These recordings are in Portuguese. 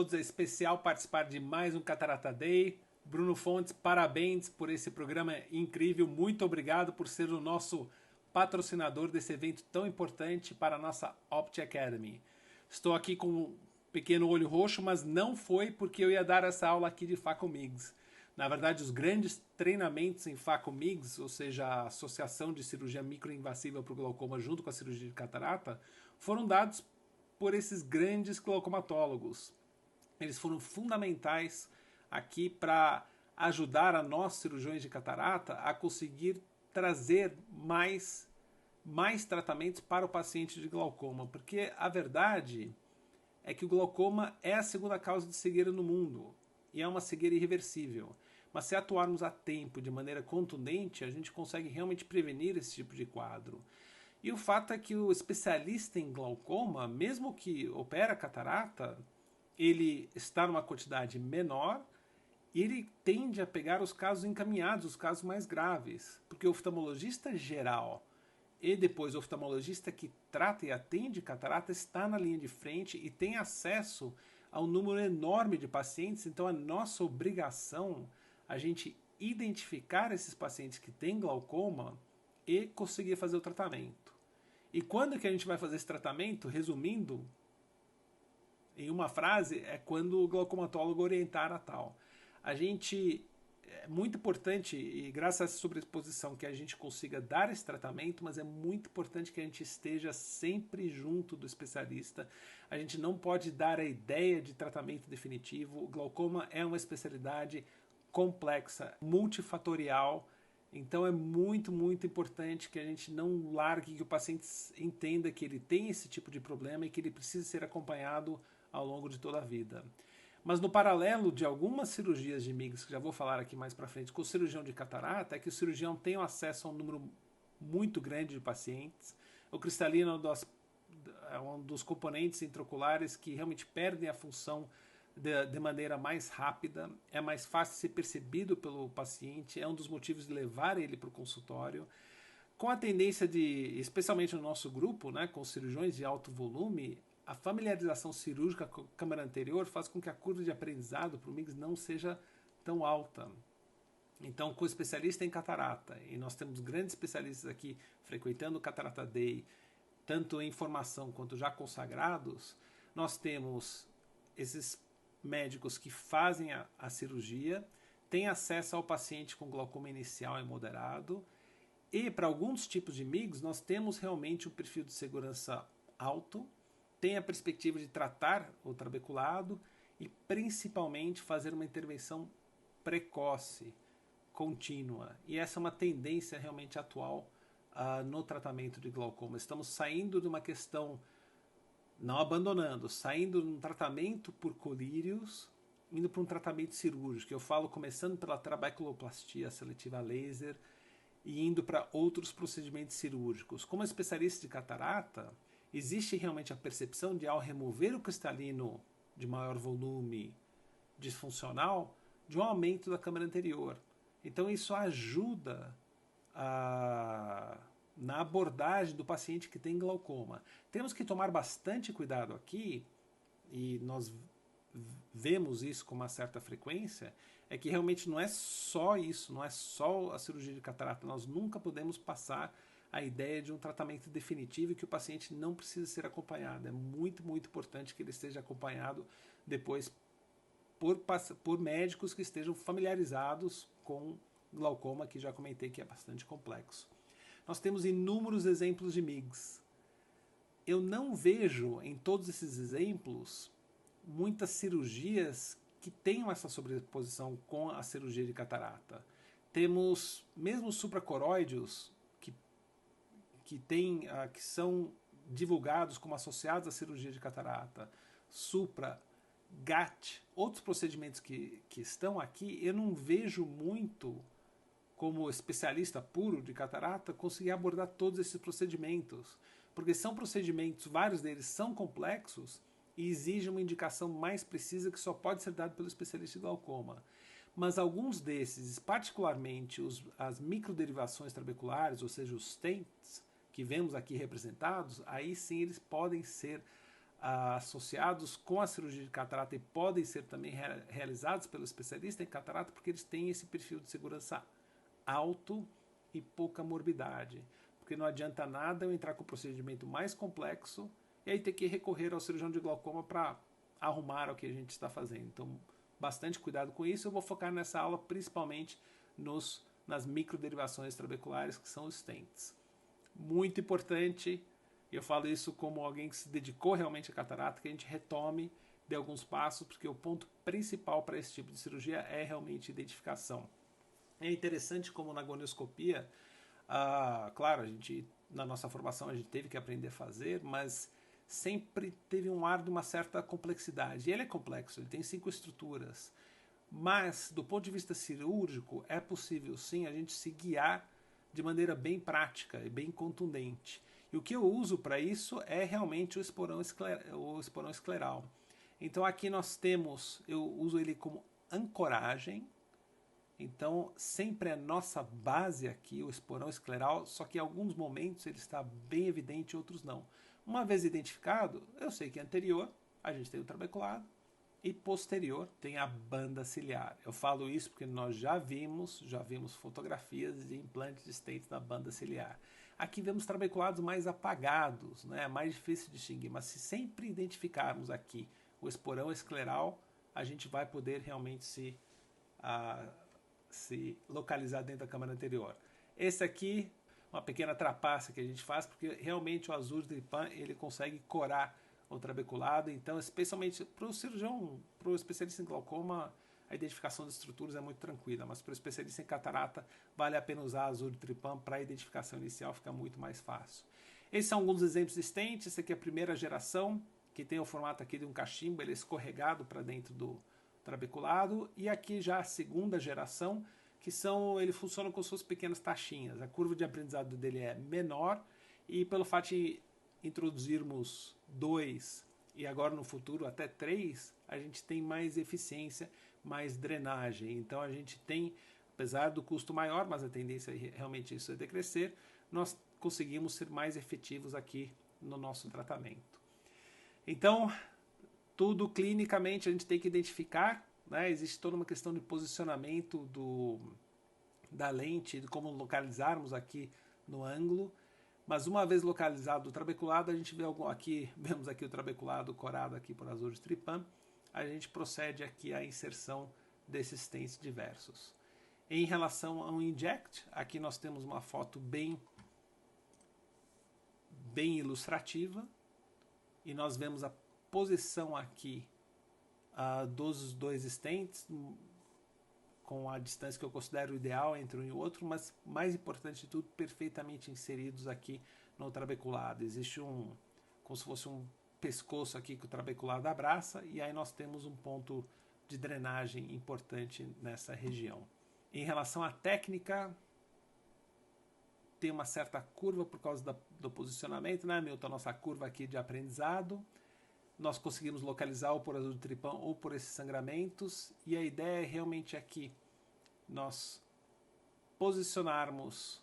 todos, é especial participar de mais um Catarata Day. Bruno Fontes, parabéns por esse programa incrível. Muito obrigado por ser o nosso patrocinador desse evento tão importante para a nossa Opt Academy. Estou aqui com um pequeno olho roxo, mas não foi porque eu ia dar essa aula aqui de FACOMIGS. Na verdade, os grandes treinamentos em FACOMIGS, ou seja, a Associação de Cirurgia Microinvasiva para o Glaucoma junto com a cirurgia de catarata, foram dados por esses grandes glaucomatólogos. Eles foram fundamentais aqui para ajudar a nós, cirurgiões de catarata, a conseguir trazer mais tratamentos para o paciente de glaucoma, porque a verdade é que o glaucoma é a segunda causa de cegueira no mundo e é uma cegueira irreversível. Mas se atuarmos a tempo, de maneira contundente, a gente consegue realmente prevenir esse tipo de quadro. E o fato é que o especialista em glaucoma, mesmo que opera catarata, ele está numa quantidade menor e ele tende a pegar os casos encaminhados, os casos mais graves. Porque o oftalmologista geral e depois o oftalmologista que trata e atende catarata está na linha de frente e tem acesso a um número enorme de pacientes. Então, a nossa obrigação a gente identificar esses pacientes que têm glaucoma e conseguir fazer o tratamento. E quando que a gente vai fazer esse tratamento? Resumindo, em uma frase, é quando o glaucomatólogo orientar a tal. A gente, é muito importante, e graças a essa sobreexposição, que a gente consiga dar esse tratamento, mas é muito importante que a gente esteja sempre junto do especialista. A gente não pode dar a ideia de tratamento definitivo. O glaucoma é uma especialidade complexa, multifatorial, então é muito importante que a gente não largue, que o paciente entenda que ele tem esse tipo de problema e que ele precisa ser acompanhado ao longo de toda a vida. Mas no paralelo de algumas cirurgias de MIGS, que já vou falar aqui mais para frente, com o cirurgião de catarata, é que o cirurgião tem acesso a um número muito grande de pacientes. O cristalino é um dos componentes intraoculares que realmente perdem a função de maneira mais rápida, é mais fácil de ser percebido pelo paciente, é um dos motivos de levar ele para o consultório. Com a tendência de, especialmente no nosso grupo, né, com cirurgiões de alto volume, a familiarização cirúrgica com a câmara anterior faz com que a curva de aprendizado para o MIGS não seja tão alta. Então, com o especialista em catarata, e nós temos grandes especialistas aqui frequentando o Catarata Day, tanto em formação quanto já consagrados, nós temos esses médicos que fazem a cirurgia, têm acesso ao paciente com glaucoma inicial e moderado, e para alguns tipos de MIGS nós temos realmente um perfil de segurança alto, tem a perspectiva de tratar o trabeculado e principalmente fazer uma intervenção precoce, contínua. E essa é uma tendência realmente atual no tratamento de glaucoma. Estamos saindo de uma questão, não abandonando, saindo de um tratamento por colírios, indo para um tratamento cirúrgico. Eu falo começando pela trabeculoplastia seletiva a laser e indo para outros procedimentos cirúrgicos. Como especialista de catarata, existe realmente a percepção de, ao remover o cristalino de maior volume disfuncional, de um aumento da câmara anterior. Então isso ajuda na abordagem do paciente que tem glaucoma. Temos que tomar bastante cuidado aqui, e nós vemos isso com uma certa frequência, é que realmente não é só isso, não é só a cirurgia de catarata. Nós nunca podemos passar a ideia de um tratamento definitivo e que o paciente não precisa ser acompanhado. É muito importante que ele esteja acompanhado depois por médicos que estejam familiarizados com glaucoma, que já comentei que é bastante complexo. Nós temos inúmeros exemplos de MIGS. Eu não vejo em todos esses exemplos muitas cirurgias que tenham essa sobreposição com a cirurgia de catarata. Temos mesmo supracoroides que são divulgados como associados à cirurgia de catarata, supra, GAT, outros procedimentos que estão aqui, eu não vejo muito, como especialista puro de catarata, conseguir abordar todos esses procedimentos, porque são procedimentos, vários deles são complexos e exigem uma indicação mais precisa que só pode ser dada pelo especialista em glaucoma. Mas alguns desses, particularmente as microderivações trabeculares, ou seja, os stents, que vemos aqui representados, aí sim eles podem ser associados com a cirurgia de catarata e podem ser também realizados pelo especialista em catarata, porque eles têm esse perfil de segurança alto e pouca morbidade. Porque não adianta nada eu entrar com o procedimento mais complexo e aí ter que recorrer ao cirurgião de glaucoma para arrumar o que a gente está fazendo. Então, bastante cuidado com isso. Eu vou focar nessa aula principalmente nas microderivações trabeculares, que são os stents. Muito importante, eu falo isso como alguém que se dedicou realmente à catarata, que a gente retome de alguns passos, porque o ponto principal para esse tipo de cirurgia é realmente identificação. É interessante como na gonioscopia, claro, a gente, na nossa formação a gente teve que aprender a fazer, mas sempre teve um ar de uma certa complexidade. E ele é complexo, ele tem 5 estruturas. Mas, do ponto de vista cirúrgico, é possível sim a gente se guiar de maneira bem prática e bem contundente. E o que eu uso para isso é realmente o esporão escleral. Então aqui nós temos, eu uso ele como ancoragem. Então sempre é nossa base aqui, o esporão escleral, só que em alguns momentos ele está bem evidente, outros não. Uma vez identificado, eu sei que anterior a gente tem o trabeculado e posterior tem a banda ciliar. Eu falo isso porque nós já vimos fotografias de implantes de stents na banda ciliar. Aqui vemos trabeculados mais apagados, né? Mais difícil de distinguir, mas se sempre identificarmos aqui o esporão escleral, a gente vai poder realmente se localizar dentro da câmara anterior. Esse aqui, uma pequena trapaça que a gente faz, porque realmente o Azur-Trypan ele consegue corar o trabeculado, então especialmente para o cirurgião, para o especialista em glaucoma, a identificação de estruturas é muito tranquila, mas para o especialista em catarata vale a pena usar Azur-Trypan para a identificação inicial, fica muito mais fácil. Esses são alguns exemplos de stent. Esse aqui é a primeira geração, que tem o formato aqui de um cachimbo, ele é escorregado para dentro do trabeculado, e aqui já a segunda geração, que ele funciona com suas pequenas taxinhas. A curva de aprendizado dele é menor, e pelo fato de introduzirmos 2 e agora no futuro até 3, a gente tem mais eficiência, mais drenagem. Então a gente tem, apesar do custo maior, mas a tendência realmente isso é decrescer, nós conseguimos ser mais efetivos aqui no nosso tratamento. Então, tudo clinicamente a gente tem que identificar, né? Existe toda uma questão de posicionamento da lente, de como localizarmos aqui no ângulo, mas uma vez localizado o trabeculado, a gente vemos aqui o trabeculado corado aqui por Azur-Trypan, a gente procede aqui à inserção desses stents diversos. Em relação ao inject, aqui nós temos uma foto bem ilustrativa, e nós vemos a posição aqui dos 2 stents, com a distância que eu considero ideal entre um e outro, mas mais importante de tudo, perfeitamente inseridos aqui no trabeculado. Existe como se fosse um pescoço aqui que o trabeculado abraça, e aí nós temos um ponto de drenagem importante nessa região. Em relação à técnica, tem uma certa curva por causa do posicionamento, né, Milton? Nossa curva aqui de aprendizado. Nós conseguimos localizar ou por Azur-Trypan ou por esses sangramentos, e a ideia é realmente aqui nós posicionarmos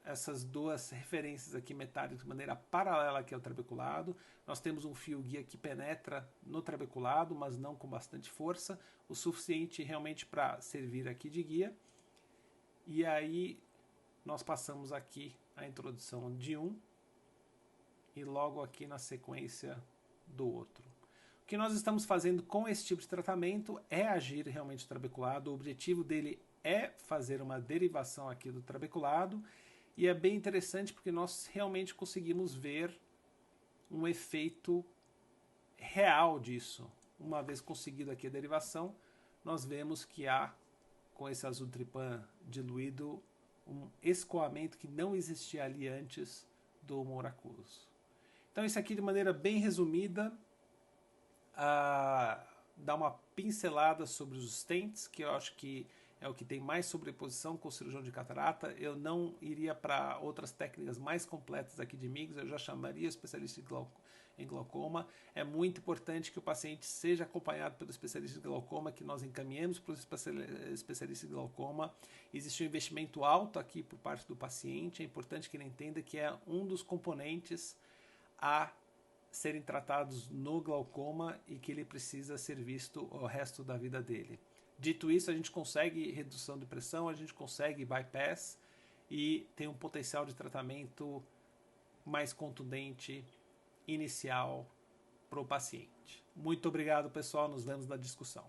essas 2 referências aqui metálicas de maneira paralela aqui ao trabeculado. Nós temos um fio guia que penetra no trabeculado, mas não com bastante força, o suficiente realmente para servir aqui de guia. E aí nós passamos aqui a introdução de um e logo aqui na sequência do outro. O que nós estamos fazendo com esse tipo de tratamento é agir realmente o trabeculado. O objetivo dele é fazer uma derivação aqui do trabeculado, e é bem interessante porque nós realmente conseguimos ver um efeito real disso. Uma vez conseguido aqui a derivação, nós vemos que há, com esse Azur-Trypan diluído, um escoamento que não existia ali antes do humor aquoso. Então isso aqui de maneira bem resumida dá uma pincelada sobre os stents, que eu acho que é o que tem mais sobreposição com o cirurgião de catarata. Eu não iria para outras técnicas mais completas aqui de MIGS, eu já chamaria o especialista em glaucoma. É muito importante que o paciente seja acompanhado pelo especialista em glaucoma, que nós encaminhemos para o especialista em glaucoma. Existe um investimento alto aqui por parte do paciente, é importante que ele entenda que é um dos componentes a serem tratados no glaucoma e que ele precisa ser visto o resto da vida dele. Dito isso, a gente consegue redução de pressão, a gente consegue bypass e tem um potencial de tratamento mais contundente, inicial, para o paciente. Muito obrigado, pessoal. Nos vemos na discussão.